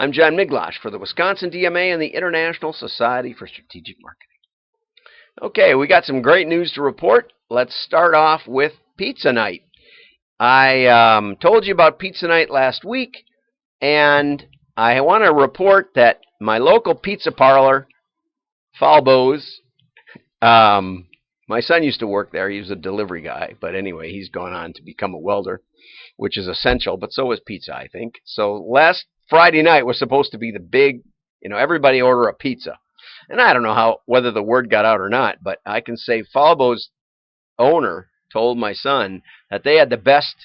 I'm John Miglosh for the Wisconsin DMA and the International Society for Strategic Marketing. Okay, we got some great news to report. Let's start off with Pizza Night. I told you about Pizza Night last week, and I want to report that my local pizza parlor, Falbo's, my son used to work there. He was a delivery guy, but anyway, he's gone on to become a welder, which is essential, but so is pizza, I think. So last Friday night was supposed to be the big, everybody order a pizza. And I don't know whether the word got out or not, but I can say Falbo's owner told my son that they had the best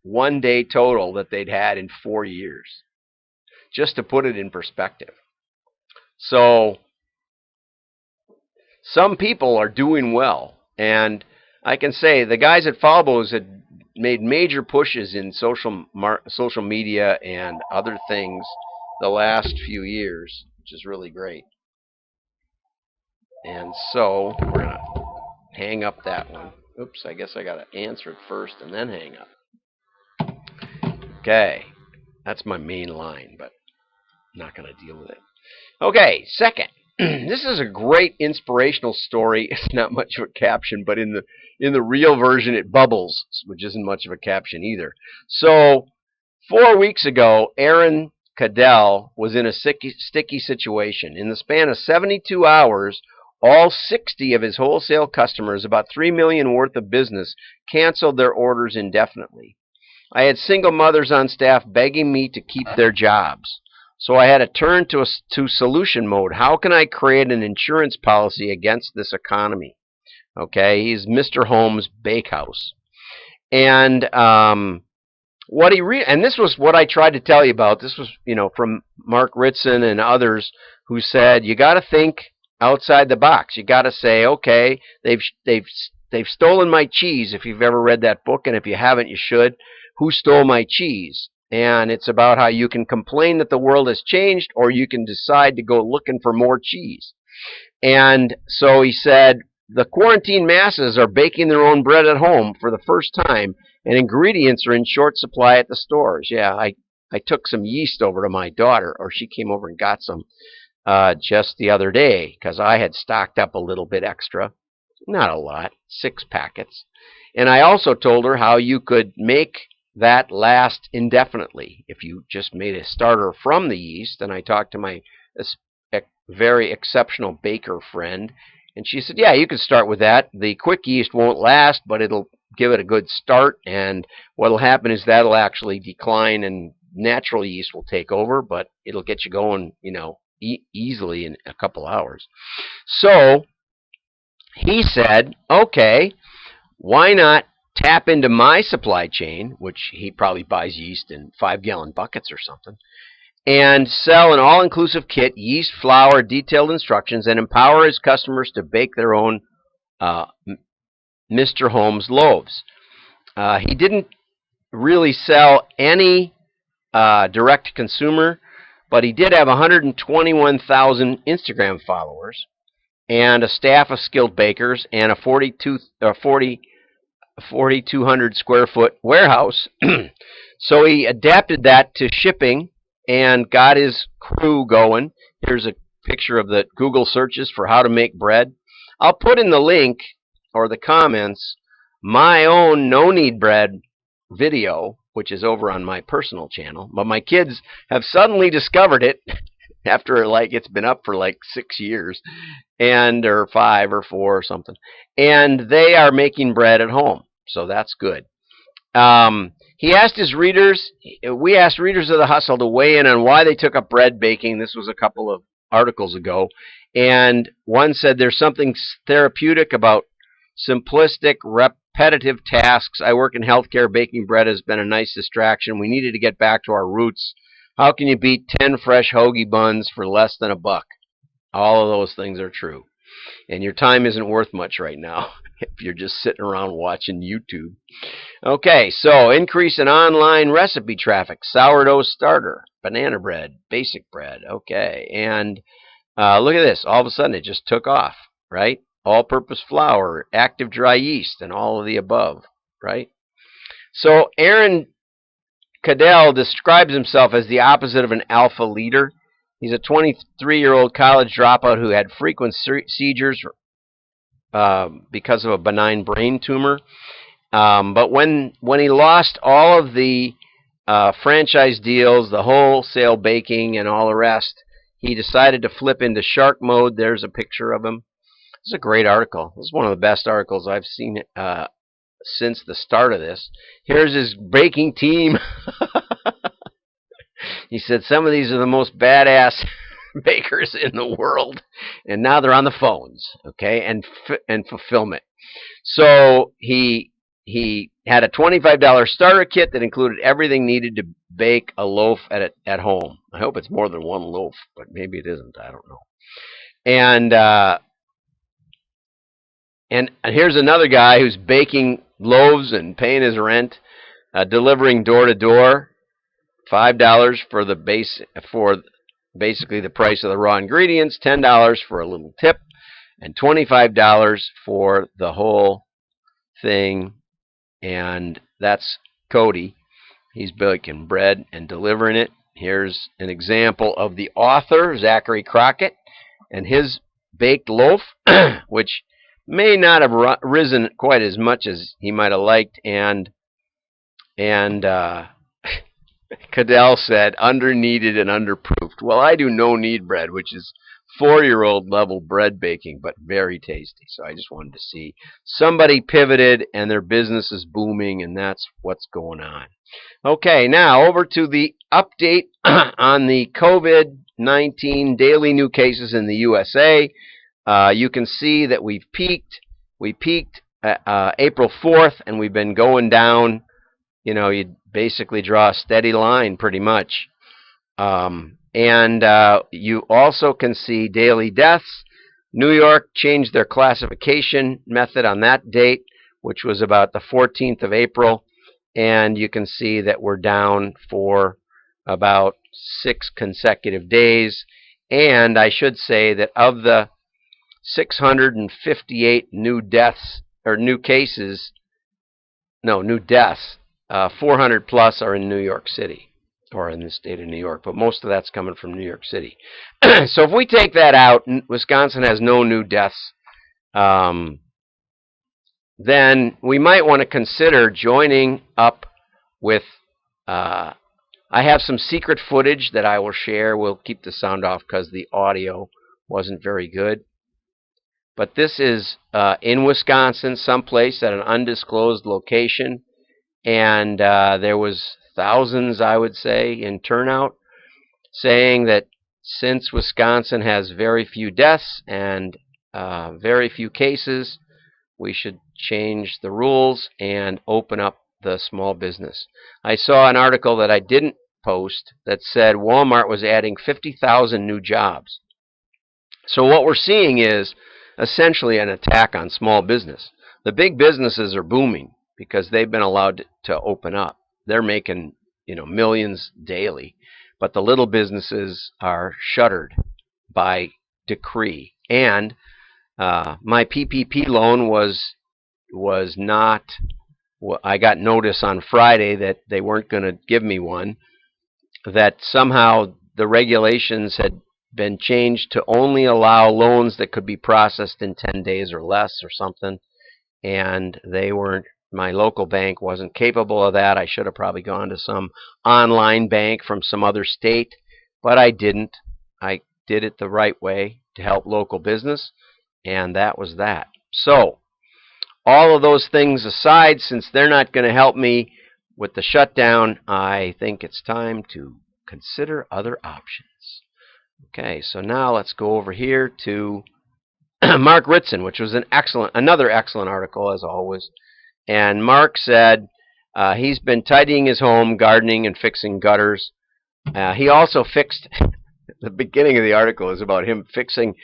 one-day total that they'd had in 4 years, just to put it in perspective. So some people are doing well, and I can say the guys at Falbo's had made major pushes in social media and other things the last few years, which is really great. And so we're going to hang up that one. Oops, I guess I got to answer it first and then hang up. Okay, that's my main line, but I'm not going to deal with it. Okay, second. This is a great inspirational story. It's not much of a caption, but in the real version it bubbles, which isn't much of a caption either. So 4 weeks ago, Aaron Cadell was in a sticky situation. In the span of 72 hours, all 60 of his wholesale customers, about $3 million worth of business, canceled their orders indefinitely. I had single mothers on staff begging me to keep their jobs. So I had to turn to solution mode. How can I create an insurance policy against this economy? Okay, he's Mr. Holmes Bakehouse. And and this was what I tried to tell you about. This was, from Mark Ritson and others who said you got to think outside the box. You got to say, okay, they've stolen my cheese. If you've ever read that book, and if you haven't, you should. Who stole my cheese? And it's about how you can complain that the world has changed, or you can decide to go looking for more cheese. And so he said, the quarantine masses are baking their own bread at home for the first time, and ingredients are in short supply at the stores. Yeah, I took some yeast over to my daughter, or she came over and got some just the other day, because I had stocked up a little bit extra. Not a lot, 6 packets. And I also told her how you could make that last indefinitely if you just made a starter from the yeast. And I talked to my very exceptional baker friend, and she said, yeah, you could start with that. The quick yeast won't last, but it'll give it a good start, and what'll happen is that'll actually decline and natural yeast will take over, but it'll get you going, easily in a couple hours. So he said, okay, why not tap into my supply chain, which he probably buys yeast in 5-gallon buckets or something, and sell an all-inclusive kit, yeast, flour, detailed instructions, and empower his customers to bake their own Mr. Holmes loaves. He didn't really sell any direct-to-consumer, but he did have 121,000 Instagram followers and a staff of skilled bakers and a 4,200 square foot warehouse. So he adapted that to shipping and got his crew going. Here's a picture of the Google searches for how to make bread. I'll put in the link or the comments my own no-knead bread video, which is over on my personal channel. But my kids have suddenly discovered it after it's been up for 6 years, or 5 or 4 or something. And they are making bread at home. So that's good. We asked readers of the Hustle to weigh in on why they took up bread baking. This was a couple of articles ago. And one said there's something therapeutic about simplistic, repetitive tasks. I work in healthcare. Baking bread has been a nice distraction. We needed to get back to our roots. How can you beat 10 fresh hoagie buns for less than $1? All of those things are true. And your time isn't worth much right now if you're just sitting around watching YouTube. Okay, so increase in online recipe traffic, sourdough starter, banana bread, basic bread. Okay, and look at this. All of a sudden, it just took off, right? All-purpose flour, active dry yeast, and all of the above, right? So Aaron Cadell describes himself as the opposite of an alpha leader. He's a 23-year-old college dropout who had frequent seizures because of a benign brain tumor. But when he lost all of the franchise deals, the wholesale baking, and all the rest, he decided to flip into shark mode. There's a picture of him. This is a great article. This is one of the best articles I've seen since the start of this. Here's his baking team. He said some of these are the most badass bakers in the world, and now they're on the phones, okay, and fulfillment. So he had a $25 starter kit that included everything needed to bake a loaf at home. I hope it's more than one loaf, but maybe it isn't. I don't know. And here's another guy who's baking loaves and paying his rent, delivering door to door. $5 for basically the price of the raw ingredients, $10 for a little tip, and $25 for the whole thing. And that's Cody. He's baking bread and delivering it. Here's an example of the author, Zachary Crockett, and his baked loaf, which may not have risen quite as much as he might have liked. And Cadell said, under-kneaded and underproofed. Well, I do no-knead bread, which is 4-year-old level bread baking, but very tasty. So I just wanted to see somebody pivoted and their business is booming, and that's what's going on. Okay, now over to the update on the COVID-19 daily new cases in the USA. You can see that we've peaked. We peaked April 4th, and we've been going down. You know, you basically draw a steady line pretty much. You also can see daily deaths. New York changed their classification method on that date, which was about the 14th of April. And you can see that we're down for about 6 consecutive days. And I should say that of the 658 new deaths, or new cases, no, new deaths, 400 plus are in New York City, or in the state of New York, but most of that's coming from New York City. So if we take that out, Wisconsin has no new deaths, then we might want to consider joining up with, I have some secret footage that I will share. We'll keep the sound off because the audio wasn't very good. But this is in Wisconsin, someplace at an undisclosed location. And there was thousands, I would say, in turnout, saying that since Wisconsin has very few deaths and very few cases, we should change the rules and open up the small business. I saw an article that I didn't post that said Walmart was adding 50,000 new jobs. So what we're seeing is essentially an attack on small business. The big businesses are booming because they've been allowed to open up. They're making, millions daily, but the little businesses are shuttered by decree. And my PPP loan was not. I got notice on Friday that they weren't going to give me one. That somehow the regulations had been changed to only allow loans that could be processed in 10 days or less or something, and they weren't. My local bank wasn't capable of that. I should have probably gone to some online bank from some other state, but I didn't. I did it the right way to help local business, and that was that. So all of those things aside, since they're not going to help me with the shutdown, I think it's time to consider other options. Okay, so now let's go over here to Mark Ritson, which was another excellent article as always. And Mark said he's been tidying his home, gardening, and fixing gutters. He also fixed, the beginning of the article is about him fixing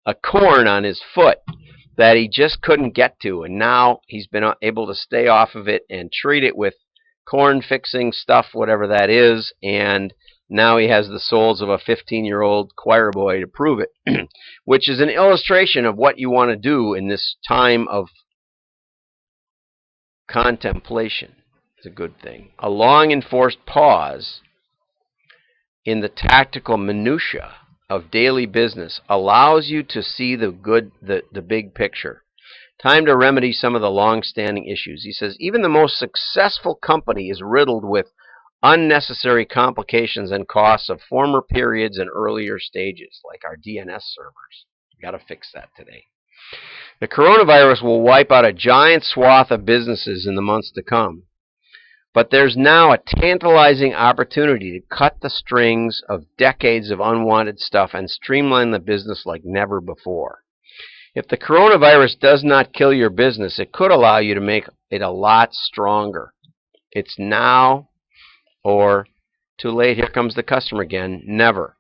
a corn on his foot that he just couldn't get to. And now he's been able to stay off of it and treat it with corn fixing stuff, whatever that is. And now he has the souls of a 15-year-old choir boy to prove it, which is an illustration of what you want to do in this time of contemplation. It's a good thing. A long enforced pause in the tactical minutia of daily business allows you to see the big picture. Time to remedy some of the long-standing issues. He says, even the most successful company is riddled with unnecessary complications and costs of former periods and earlier stages, like our DNS servers. We've got to fix that today. The coronavirus will wipe out a giant swath of businesses in the months to come. But there's now a tantalizing opportunity to cut the strings of decades of unwanted stuff and streamline the business like never before. If the coronavirus does not kill your business, it could allow you to make it a lot stronger. It's now or too late. Here comes the customer again. Never.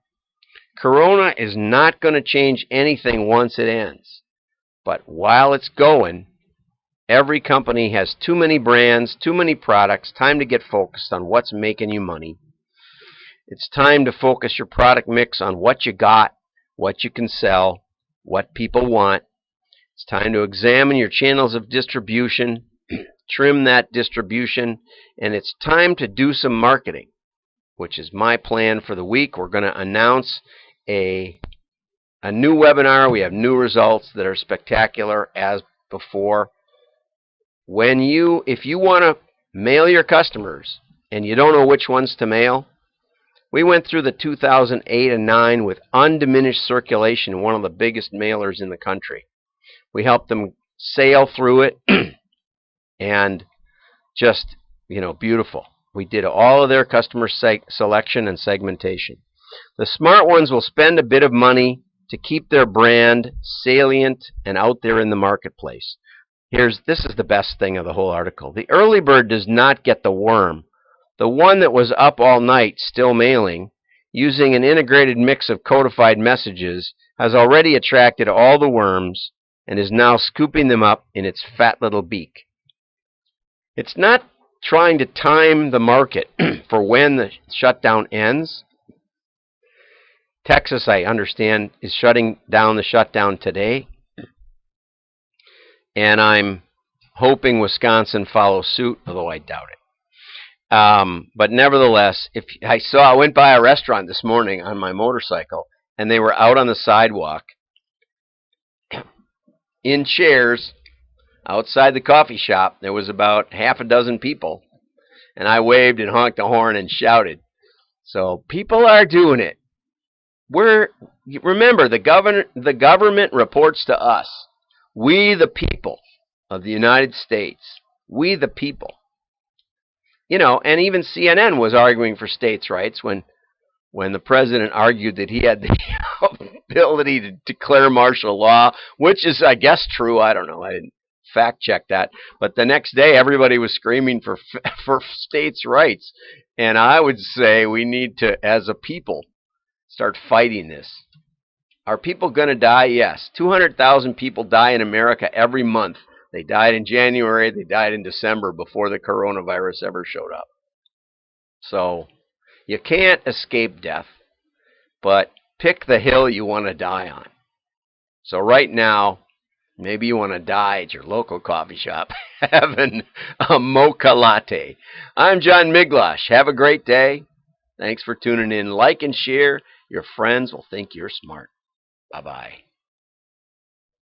Corona is not going to change anything once it ends. But while it's going, every company has too many brands, too many products. Time to get focused on what's making you money. It's time to focus your product mix on what you got, what you can sell, what people want. It's time to examine your channels of distribution, trim that distribution, and it's time to do some marketing, which is my plan for the week. We're going to announce a new webinar. We have new results that are spectacular as before. If you want to mail your customers and you don't know which ones to mail, we went through the 2008 and 9 with undiminished circulation, one of the biggest mailers in the country. We helped them sail through it and just, beautiful. We did all of their customer selection and segmentation. The smart ones will spend a bit of money to keep their brand salient and out there in the marketplace. This is the best thing of the whole article. The early bird does not get the worm. The one that was up all night still mailing, using an integrated mix of codified messages, has already attracted all the worms and is now scooping them up in its fat little beak. It's not trying to time the market for when the shutdown ends. Texas, I understand, is shutting down the shutdown today. And I'm hoping Wisconsin follows suit, although I doubt it. But nevertheless, I went by a restaurant this morning on my motorcycle, and they were out on the sidewalk in chairs outside the coffee shop. There was about half a dozen people, and I waved and honked a horn and shouted. So people are doing it. Remember, the government reports to us. We, the people of the United States, we, the people. And even CNN was arguing for states' rights when the president argued that he had the ability to declare martial law, which is, I guess, true. I don't know. I didn't fact check that. But the next day, everybody was screaming for states' rights. And I would say we need to, as a people, start fighting this. Are people going to die? Yes. 200,000 people die in America every month. They died in January. They died in December before the coronavirus ever showed up. So you can't escape death, but pick the hill you want to die on. So right now, maybe you want to die at your local coffee shop having a mocha latte. I'm John Miglash. Have a great day. Thanks for tuning in. Like and share. Your friends will think you're smart. Bye-bye.